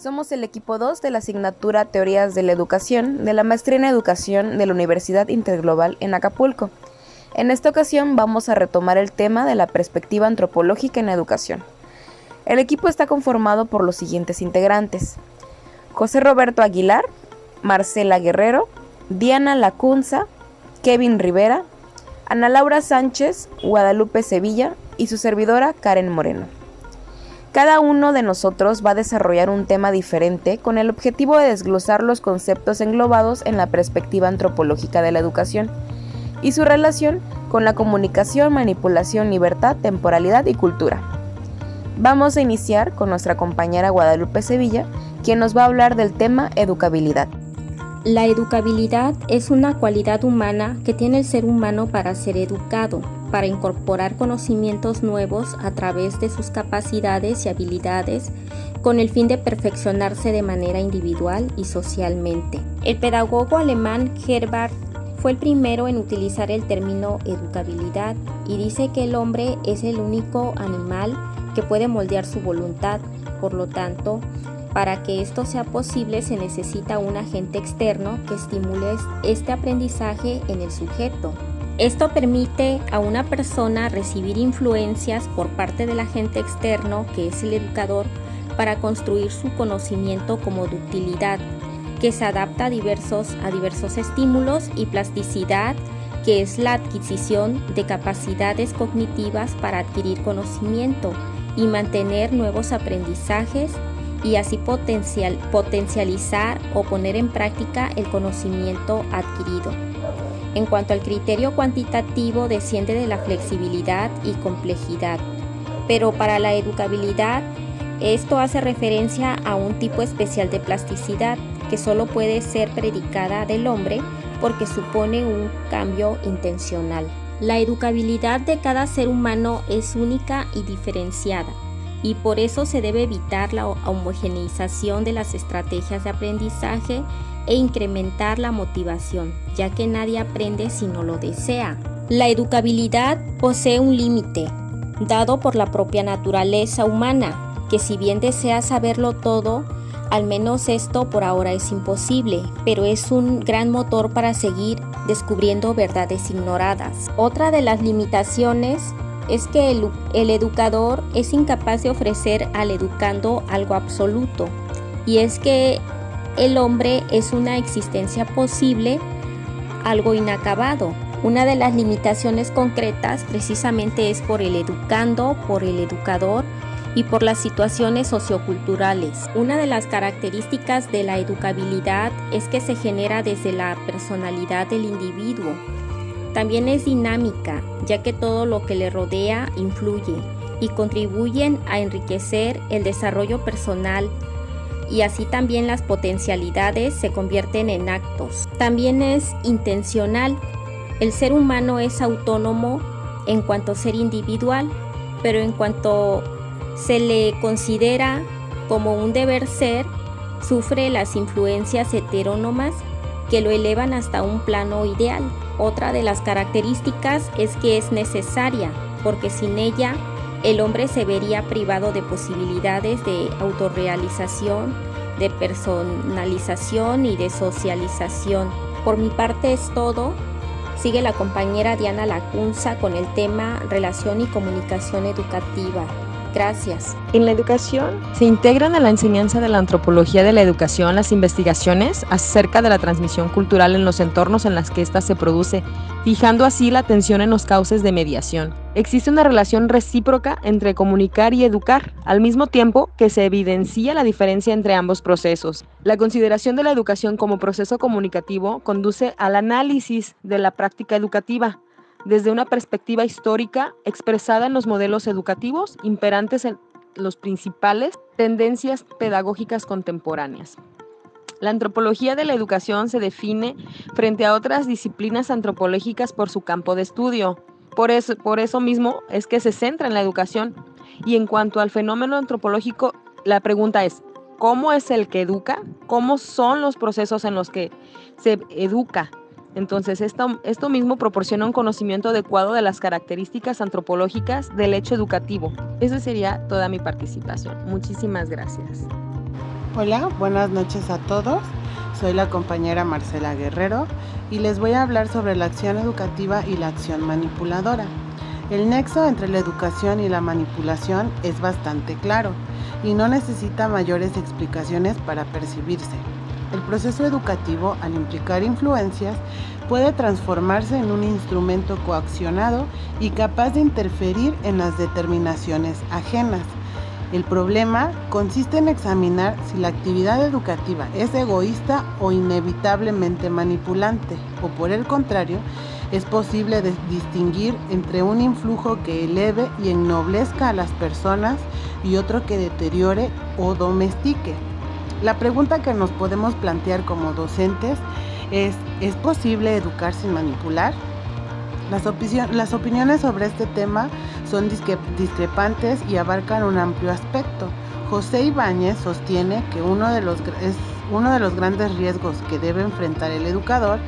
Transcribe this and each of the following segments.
Somos el equipo 2 de la asignatura Teorías de la Educación de la Maestría en Educación de la Universidad Interglobal en Acapulco. En esta ocasión vamos a retomar el tema de la perspectiva antropológica en educación. El equipo está conformado por los siguientes integrantes: José Roberto Aguilar, Marcela Guerrero, Diana Lacunza, Kevin Rivera, Ana Laura Sánchez, Guadalupe Sevilla y su servidora Karen Moreno. Cada uno de nosotros va a desarrollar un tema diferente con el objetivo de desglosar los conceptos englobados en la perspectiva antropológica de la educación y su relación con la comunicación, manipulación, libertad, temporalidad y cultura. Vamos a iniciar con nuestra compañera Guadalupe Sevilla, quien nos va a hablar del tema educabilidad. La educabilidad es una cualidad humana que tiene el ser humano para ser educado, para incorporar conocimientos nuevos a través de sus capacidades y habilidades con el fin de perfeccionarse de manera individual y socialmente. El pedagogo alemán Herbart fue el primero en utilizar el término educabilidad y dice que el hombre es el único animal que puede moldear su voluntad. Por lo tanto, para que esto sea posible se necesita un agente externo que estimule este aprendizaje en el sujeto. Esto permite a una persona recibir influencias por parte del agente externo, que es el educador, para construir su conocimiento como ductilidad, que se adapta a diversos estímulos, y plasticidad, que es la adquisición de capacidades cognitivas para adquirir conocimiento y mantener nuevos aprendizajes y así potencializar o poner en práctica el conocimiento adquirido. En cuanto al criterio cuantitativo, desciende de la flexibilidad y complejidad, pero para la educabilidad esto hace referencia a un tipo especial de plasticidad que solo puede ser predicada del hombre porque supone un cambio intencional. La educabilidad de cada ser humano es única y diferenciada, y por eso se debe evitar la homogeneización de las estrategias de aprendizaje e incrementar la motivación, ya que nadie aprende si no lo desea. La educabilidad posee un límite, dado por la propia naturaleza humana, que si bien desea saberlo todo, al menos esto por ahora es imposible, pero es un gran motor para seguir descubriendo verdades ignoradas. Otra de las limitaciones es que el educador es incapaz de ofrecer al educando algo absoluto, y es que el hombre es una existencia posible, algo inacabado. Una de las limitaciones concretas precisamente es por el educando, por el educador y por las situaciones socioculturales. Una de las características de la educabilidad es que se genera desde la personalidad del individuo. También es dinámica, ya que todo lo que le rodea influye y contribuyen a enriquecer el desarrollo personal, y así también las potencialidades se convierten en actos. También es intencional. El ser humano es autónomo en cuanto a ser individual, pero en cuanto se le considera como un deber ser, sufre las influencias heterónomas que lo elevan hasta un plano ideal. Otra de las características es que es necesaria, porque sin ella el hombre se vería privado de posibilidades de autorrealización, de personalización y de socialización. Por mi parte es todo. Sigue la compañera Diana Lacunza con el tema Relación y Comunicación Educativa. Gracias. En la educación se integran a la enseñanza de la antropología de la educación las investigaciones acerca de la transmisión cultural en los entornos en los que ésta se produce, fijando así la atención en los cauces de mediación. Existe una relación recíproca entre comunicar y educar, al mismo tiempo que se evidencia la diferencia entre ambos procesos. La consideración de la educación como proceso comunicativo conduce al análisis de la práctica educativa, desde una perspectiva histórica expresada en los modelos educativos imperantes en las principales tendencias pedagógicas contemporáneas. La antropología de la educación se define frente a otras disciplinas antropológicas por su campo de estudio. Por eso mismo es que se centra en la educación. Y en cuanto al fenómeno antropológico, la pregunta es: ¿cómo es el que educa? ¿Cómo son los procesos en los que se educa? Entonces, esto mismo proporciona un conocimiento adecuado de las características antropológicas del hecho educativo. Esa sería toda mi participación. Muchísimas gracias. Hola, buenas noches a todos. Soy la compañera Marcela Guerrero y les voy a hablar sobre la acción educativa y la acción manipuladora. El nexo entre la educación y la manipulación es bastante claro y no necesita mayores explicaciones para percibirse. El proceso educativo, al implicar influencias, puede transformarse en un instrumento coaccionado y capaz de interferir en las determinaciones ajenas. El problema consiste en examinar si la actividad educativa es egoísta o inevitablemente manipulante, o por el contrario, es posible distinguir entre un influjo que eleve y ennoblezca a las personas y otro que deteriore o domestique. La pregunta que nos podemos plantear como docentes ¿es posible educar sin manipular? Las opiniones sobre este tema son discrepantes y abarcan un amplio aspecto. José Ibáñez sostiene que uno de los grandes riesgos que debe enfrentar el educador,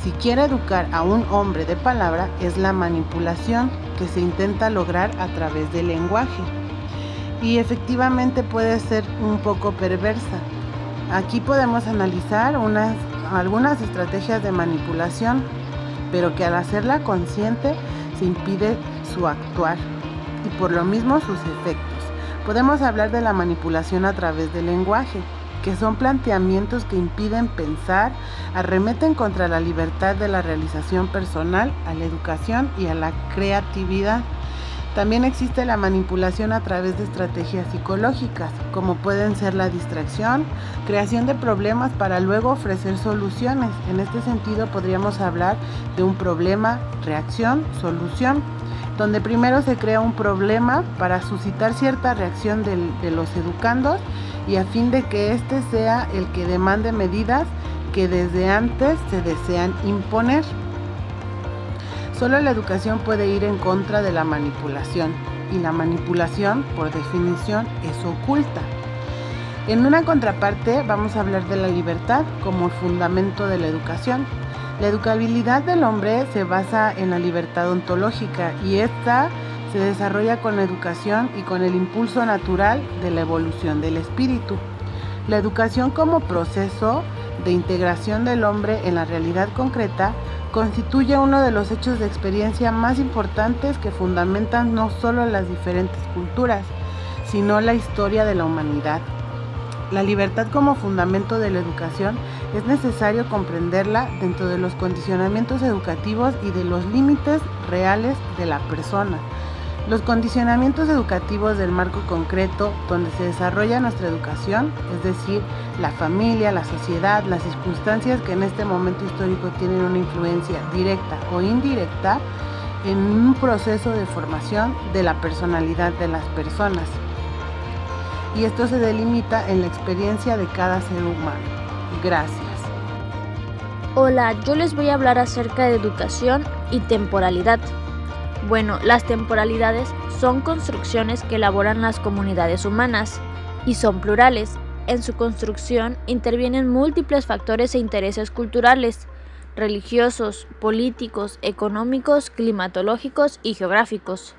si quiere educar a un hombre de palabra, es la manipulación que se intenta lograr a través del lenguaje. Y efectivamente puede ser un poco perversa. Aquí podemos analizar algunas estrategias de manipulación, pero que al hacerla consciente se impide su actuar y por lo mismo sus efectos. Podemos hablar de la manipulación a través del lenguaje, que son planteamientos que impiden pensar, arremeten contra la libertad de la realización personal, a la educación y a la creatividad. También existe la manipulación a través de estrategias psicológicas, como pueden ser la distracción, creación de problemas para luego ofrecer soluciones. En este sentido podríamos hablar de un problema, reacción, solución, donde primero se crea un problema para suscitar cierta reacción de los educandos y a fin de que éste sea el que demande medidas que desde antes se desean imponer. Solo la educación puede ir en contra de la manipulación, y la manipulación, por definición, es oculta. En una contraparte, vamos a hablar de la libertad como fundamento de la educación. La educabilidad del hombre se basa en la libertad ontológica, y esta se desarrolla con la educación y con el impulso natural de la evolución del espíritu. La educación como proceso de integración del hombre en la realidad concreta constituye uno de los hechos de experiencia más importantes que fundamentan no solo las diferentes culturas, sino la historia de la humanidad. La libertad como fundamento de la educación es necesario comprenderla dentro de los condicionamientos educativos y de los límites reales de la persona. Los condicionamientos educativos del marco concreto donde se desarrolla nuestra educación, es decir, la familia, la sociedad, las circunstancias que en este momento histórico tienen una influencia directa o indirecta en un proceso de formación de la personalidad de las personas. Y esto se delimita en la experiencia de cada ser humano. Gracias. Hola, yo les voy a hablar acerca de educación y temporalidad. Bueno, las temporalidades son construcciones que elaboran las comunidades humanas y son plurales. En su construcción intervienen múltiples factores e intereses culturales, religiosos, políticos, económicos, climatológicos y geográficos.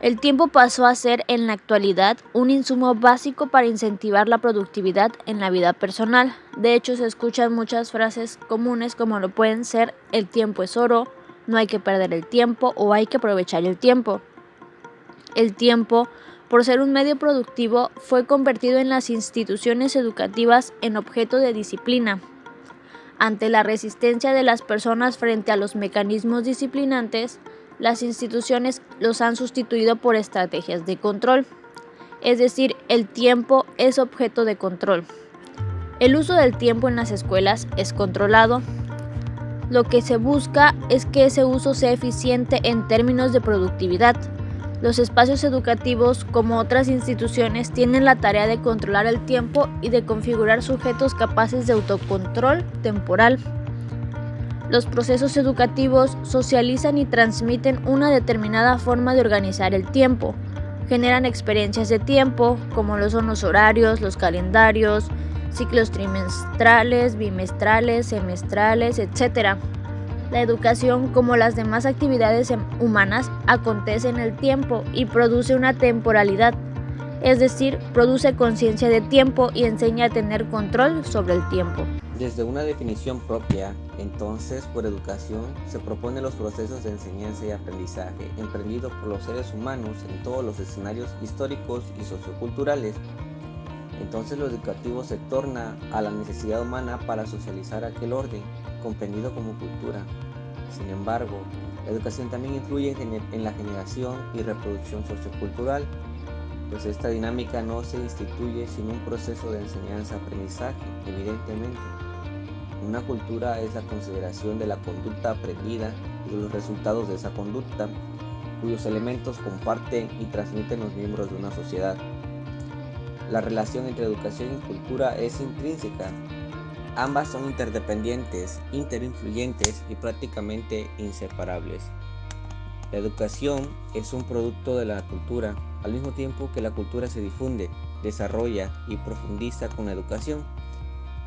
El tiempo pasó a ser en la actualidad un insumo básico para incentivar la productividad en la vida personal. De hecho, se escuchan muchas frases comunes como lo pueden ser: el tiempo es oro, no hay que perder el tiempo o hay que aprovechar el tiempo. El tiempo, por ser un medio productivo, fue convertido en las instituciones educativas en objeto de disciplina. Ante la resistencia de las personas frente a los mecanismos disciplinantes, las instituciones los han sustituido por estrategias de control. Es decir, el tiempo es objeto de control. El uso del tiempo en las escuelas es controlado. Lo que se busca es que ese uso sea eficiente en términos de productividad. Los espacios educativos, como otras instituciones, tienen la tarea de controlar el tiempo y de configurar sujetos capaces de autocontrol temporal. Los procesos educativos socializan y transmiten una determinada forma de organizar el tiempo. Generan experiencias de tiempo, como lo son los horarios, los calendarios, ciclos trimestrales, bimestrales, semestrales, etc. La educación, como las demás actividades humanas, acontece en el tiempo y produce una temporalidad. es decir, produce conciencia de tiempo y enseña a tener control sobre el tiempo. Desde una definición propia, entonces, por educación, se proponen los procesos de enseñanza y aprendizaje emprendidos por los seres humanos en todos los escenarios históricos y socioculturales. Entonces lo educativo se torna a la necesidad humana para socializar aquel orden, comprendido como cultura. Sin embargo, la educación también influye en la generación y reproducción sociocultural, pues esta dinámica no se instituye sin un proceso de enseñanza-aprendizaje, evidentemente. Una cultura es la consideración de la conducta aprendida y de los resultados de esa conducta, cuyos elementos comparten y transmiten los miembros de una sociedad. La relación entre educación y cultura es intrínseca. Ambas son interdependientes, interinfluyentes y prácticamente inseparables. La educación es un producto de la cultura, al mismo tiempo que la cultura se difunde, desarrolla y profundiza con la educación.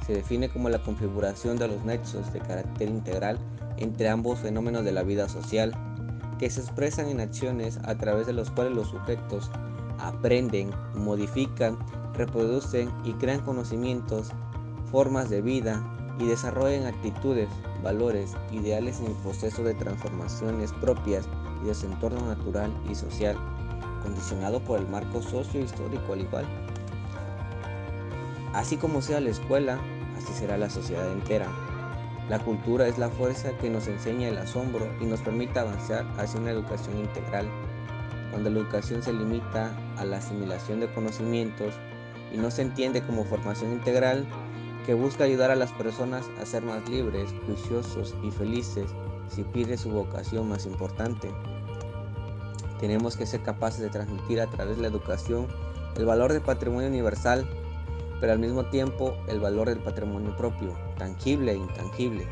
Se define como la configuración de los nexos de carácter integral entre ambos fenómenos de la vida social, que se expresan en acciones a través de los cuales los sujetos aprenden, modifican, reproducen y crean conocimientos, formas de vida y desarrollan actitudes, valores, ideales en el proceso de transformaciones propias y de su entorno natural y social, condicionado por el marco socio-histórico al igual. Así como sea la escuela, así será la sociedad entera. La cultura es la fuerza que nos enseña el asombro y nos permite avanzar hacia una educación integral. Cuando la educación se limita a la asimilación de conocimientos y no se entiende como formación integral que busca ayudar a las personas a ser más libres, juiciosos y felices, se pierde su vocación más importante. Tenemos que ser capaces de transmitir a través de la educación el valor del patrimonio universal, pero al mismo tiempo el valor del patrimonio propio, tangible e intangible.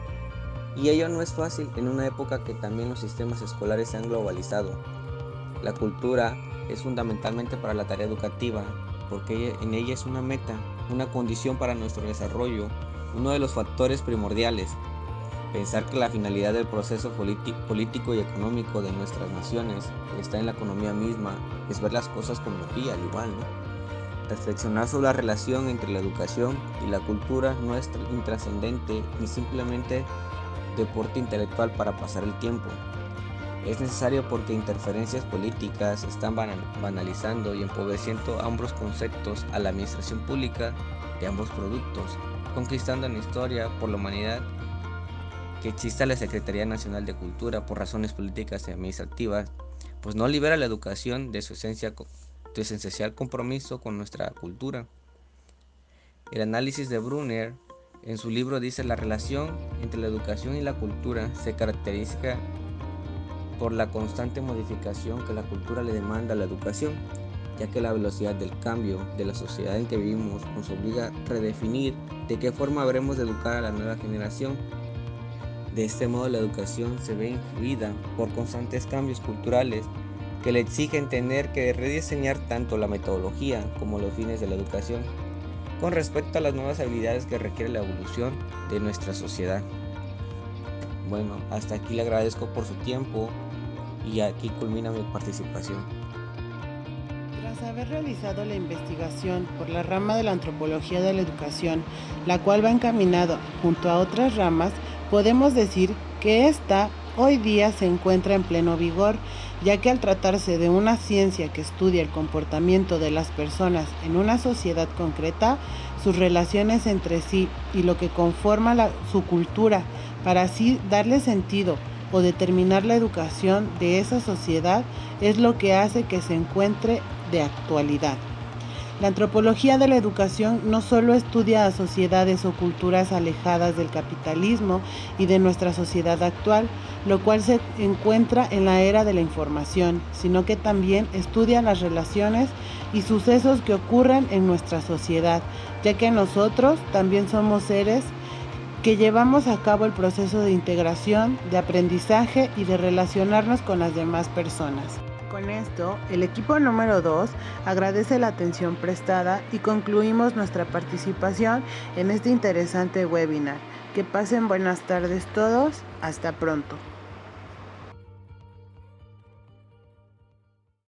Y ello no es fácil en una época que también los sistemas escolares se han globalizado. La cultura es fundamentalmente para la tarea educativa, porque en ella es una meta, una condición para nuestro desarrollo, uno de los factores primordiales. Pensar que la finalidad del proceso político y económico de nuestras naciones está en la economía misma, es ver las cosas como aquí, al igual, ¿no? Reflexionar sobre la relación entre la educación y la cultura no es intrascendente ni simplemente deporte intelectual para pasar el tiempo. Es necesario porque interferencias políticas están banalizando y empobreciendo ambos conceptos a la administración pública de ambos productos, conquistando en la historia por la humanidad que exista la Secretaría Nacional de Cultura por razones políticas y administrativas, pues no libera la educación de su esencial compromiso con nuestra cultura. El análisis de Brunner en su libro dice: la relación entre la educación y la cultura se caracteriza por la constante modificación que la cultura le demanda a la educación, ya que la velocidad del cambio de la sociedad en que vivimos nos obliga a redefinir de qué forma habremos de educar a la nueva generación. De este modo, la educación se ve influida por constantes cambios culturales que le exigen tener que rediseñar tanto la metodología como los fines de la educación con respecto a las nuevas habilidades que requiere la evolución de nuestra sociedad. Bueno, hasta aquí le agradezco por su tiempo y aquí culmina mi participación. Tras haber realizado la investigación por la rama de la antropología de la educación, la cual va encaminada junto a otras ramas, podemos decir que esta hoy día se encuentra en pleno vigor, ya que al tratarse de una ciencia que estudia el comportamiento de las personas en una sociedad concreta, sus relaciones entre sí y lo que conforma su cultura, para así darle sentido o determinar la educación de esa sociedad, es lo que hace que se encuentre de actualidad. La antropología de la educación no solo estudia a sociedades o culturas alejadas del capitalismo y de nuestra sociedad actual, lo cual se encuentra en la era de la información, sino que también estudia las relaciones y sucesos que ocurren en nuestra sociedad, ya que nosotros también somos seres que llevamos a cabo el proceso de integración, de aprendizaje y de relacionarnos con las demás personas. Con esto, el equipo número 2 agradece la atención prestada y concluimos nuestra participación en este interesante webinar. Que pasen buenas tardes todos. Hasta pronto.